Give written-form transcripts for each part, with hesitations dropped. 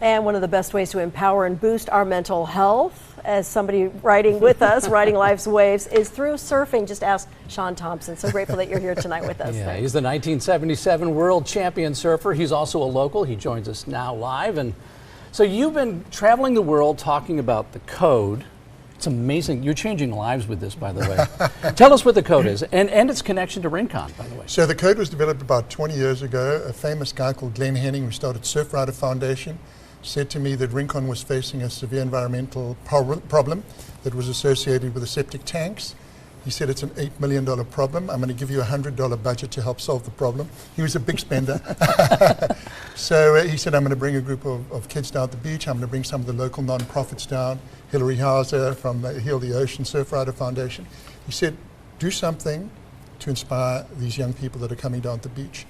And one of the best ways to empower and boost our mental health, as somebody riding with us, riding life's waves, is through surfing. Just ask Shaun Tomson. So grateful that you're here tonight with us. Yeah, Thanks. he's the 1977 world champion surfer. He's also a local. He joins us now live. And so you've been traveling the world talking about the code. It's amazing. You're changing lives with this, by the way. Tell us what the code is and its connection to Rincon, by the way. So the code was developed about 20 years ago. A famous guy called Glenn Henning, who started Surf Rider Foundation, said to me that Rincon was facing a severe environmental problem that was associated with the septic tanks. He said it's an $8 million problem. I'm going to give you a $100 budget to help solve the problem. He was a big spender. So he said, I'm going to bring a group of kids down at the beach. I'm going to bring some of the local non-profits down. Hillary Hauser from Heal the Ocean Surf Rider Foundation. He said, do something to inspire these young people that are coming down at the beach.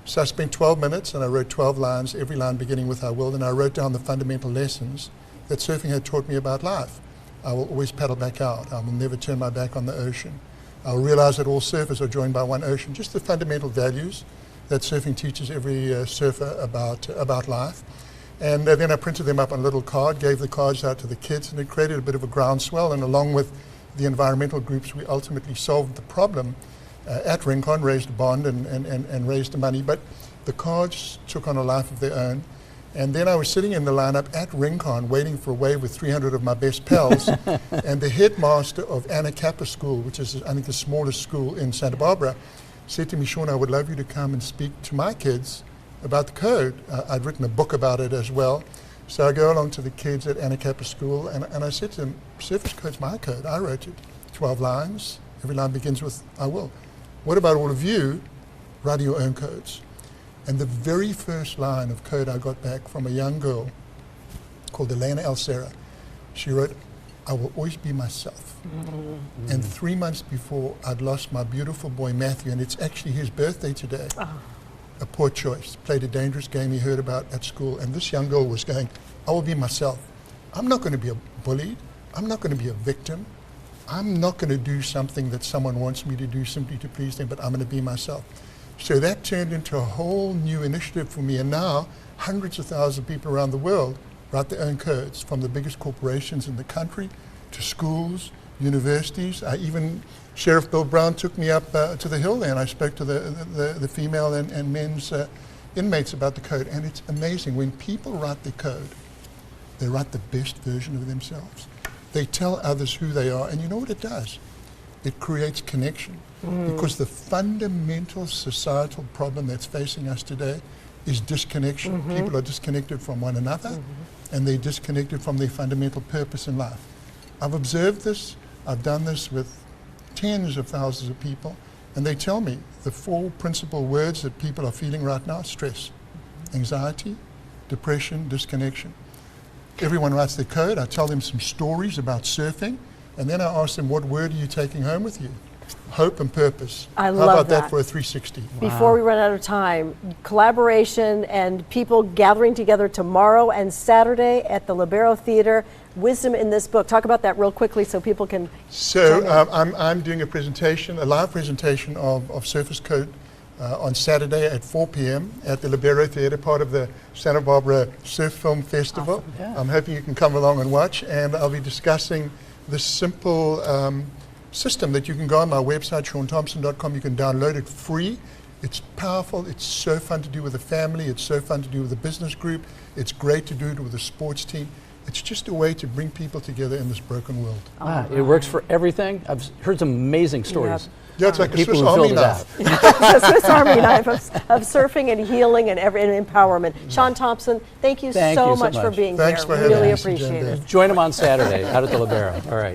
So I spent 12 minutes and I wrote 12 lines, every line beginning with I will, and I wrote down the fundamental lessons that surfing had taught me about life. I will always paddle back out. I will never turn my back on the ocean. I'll realize that all surfers are joined by one ocean. Just the fundamental values that surfing teaches every surfer about life. And then I printed them up on a little card, gave the cards out to the kids, and it created a bit of a groundswell. And along with the environmental groups, we ultimately solved the problem at Rincon, raised a bond and raised the money. But the cards took on a life of their own. And then I was sitting in the lineup at Rincon waiting for a wave with 300 of my best pals. And the headmaster of Anacapa School, which is I think the smallest school in Santa Barbara, said to me, Shaun, I would love you to come and speak to my kids about the code. I'd written a book about it as well. So I go along to the kids at Anacapa School and I said to them, Surfer's Code's my code. I wrote it. 12 lines. Every line begins with I will. What about all of you writing your own codes? And the very first line of code I got back from a young girl called Elena Elsera, she wrote, I will always be myself. Mm-hmm. And 3 months before, I'd lost my beautiful boy Matthew, and it's actually his birthday today. Oh. A poor choice. Played a dangerous game he heard about at school, and this young girl was going, I will be myself. I'm not going to be bullied. I'm not going to be a victim. I'm not going to do something that someone wants me to do simply to please them, but I'm going to be myself. So that turned into a whole new initiative for me, and now hundreds of thousands of people around the world write their own codes, from the biggest corporations in the country to schools, universities. Even Sheriff Bill Brown took me up to the Hill there, and I spoke to the female and men's inmates about the code. And it's amazing. When people write the code, they write the best version of themselves. They tell others who they are, and you know what it does? It creates connection. Because the fundamental societal problem that's facing us today is disconnection. People are disconnected from one another, and they're disconnected from their fundamental purpose in life. I've observed this. I've done this with tens of thousands of people, and they tell me the 4 principal words that people are feeling right now: stress, anxiety, depression, disconnection. Everyone writes their code. I tell them some stories about surfing, and then I ask them, what word are you taking home with you? Hope and purpose. I love How about that that for a 360? Before we run out of time, collaboration and people gathering together tomorrow and Saturday at the Libero Theater. Wisdom in this book. Talk about that real quickly so people can. So I'm doing a presentation, a live presentation of Surfer's Code on Saturday at 4 p.m. at the Libero Theater, part of the Santa Barbara Surf Film Festival. Awesome. Yeah. I'm hoping you can come along and watch, and I'll be discussing this simple system that you can go on my website, ShaunTomson.com. You can download it free. It's powerful. It's so fun to do with a family. It's so fun to do with a business group. It's great to do it with a sports team. It's just a way to bring people together in this broken world. It works for everything. I've heard some amazing stories. Yeah, it's like a People Swiss who Army filled it out. knife. It's a Swiss Army knife of surfing and healing and empowerment. Shaun Tomson, thank you so much for being Thanks here. for having Really us, appreciate Jen. it. Join them on Saturday out at the Libero. All right.